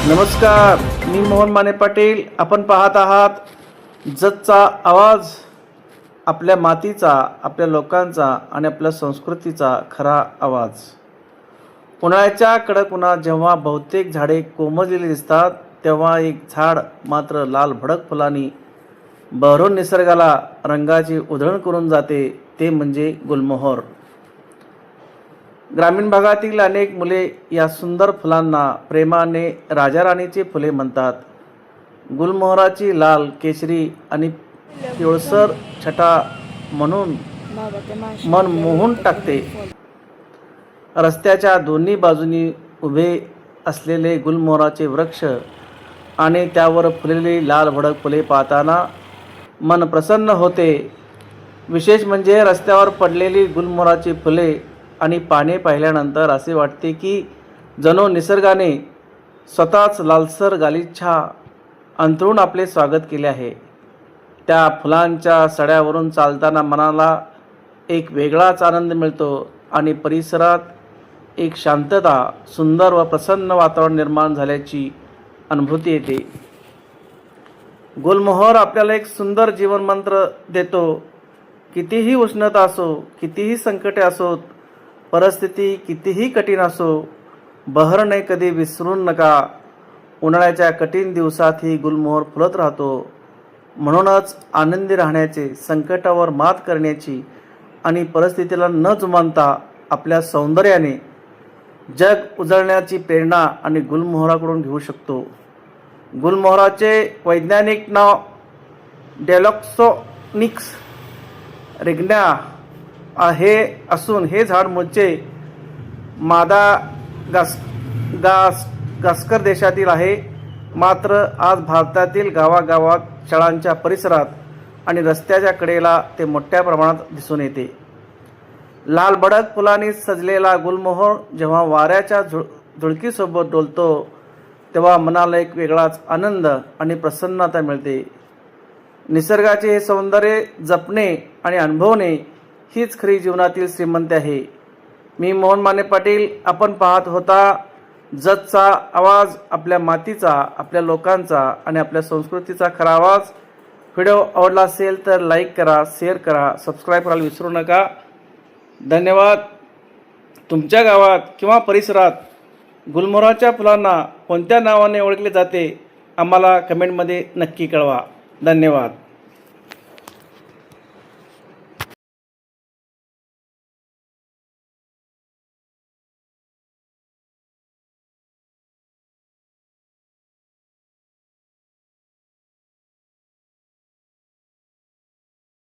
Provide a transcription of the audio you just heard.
नमस्कार, मी मोहन माने पाटील. आपण पाहत आहात जतचा आवाज. आपल्या मातीचा, आपल्या लोकांचा आणि आपल्या संस्कृतीचा खरा आवाज. उन्हाळ्याच्या कडक उन्हात जेव्हा बहुतेक झाडे कोमेजलेली दिसतात, तेव्हा एक झाड मात्र लाल भडक फुलांनी बहरून निसर्गाला रंगाची उधळण करून जाते, ते म्हणजे गुलमोहर. ग्रामीण भागातील अनेक मुले या सुंदर फुलांना प्रेमाने राजाराणीची फुले म्हणतात. गुलमोहराची लाल, केशरी आणि पिवळसर छटा म्हणून मन मोहून टाकते. रस्त्याच्या दोन्ही बाजूनी उभे असलेले गुलमोहराचे वृक्ष आणि त्यावर फुललेली लाल भडक फुले पाहताना मन प्रसन्न होते. विशेष म्हणजे रस्त्यावर पडलेली गुलमोहराची फुले आणि पाने पाहिल्यानंतर असे वाटते की जणू निसर्गाने स्वतःच लालसर गालिछा अंथरून आपले स्वागत केले आहे. त्या फुलांच्या सड्यावरून चालताना मनाला एक वेगळाच आनंद मिळतो आणि परिसरात एक शांतता, सुंदर व प्रसन्न वातावरण निर्माण झाल्याची अनुभूती येते. गुलमोहर आपल्याला एक सुंदर जीवनमंत्र देतो. कितीही उष्णता असो, कितीही संकटे असोत, परिस्थिती कितीही कठीण असो, बहरणे कधी विसरून नका. उन्हाळ्याच्या कठीण दिवसातही गुलमोहर फुलत राहतो. म्हणूनच आनंदी राहण्याचे, संकटावर मात करण्याची आणि परिस्थितीला न जुमानता आपल्या सौंदर्याने जग उजळण्याची प्रेरणा आणि गुलमोहराकडून घेऊ शकतो. गुलमोहराचे वैज्ञानिक नाव डेलॉक्सोनिक्स रेग्ना हे असून हे झाड मूळचे मादागास्कर देशातील आहे. मात्र आज भारतातील गावागावात, शाळांच्या परिसरात आणि रस्त्याच्या कडेला ते मोठ्या प्रमाणात दिसून येते. लाल भडक फुलांनी सजलेला गुलमोहर जेव्हा वाऱ्याच्या झुळकीसोबत डोलतो, तेव्हा मनाला एक वेगळाच आनंद आणि प्रसन्नता मिळते. निसर्गाचे हे सौंदर्य जपणे आणि अनुभवणे हीच खरी जीवनातील श्रीमंती आहे. मी मोहन माने पाटील. आपण पाहत होता जतचा आवाज, आपल्या मातीचा, आपल्या लोकांचा आणि आपल्या संस्कृतीचा खरा आवाज. व्हिडिओ आवडला असेल तर लाईक करा, शेअर करा, सबस्क्राईब करायला विसरू नका. धन्यवाद. तुमच्या गावात किंवा परिसरात गुलमोहराच्या फुलांना कोणत्या नावाने ओळखले जाते, आम्हाला कमेंटमध्ये नक्की कळवा. धन्यवाद.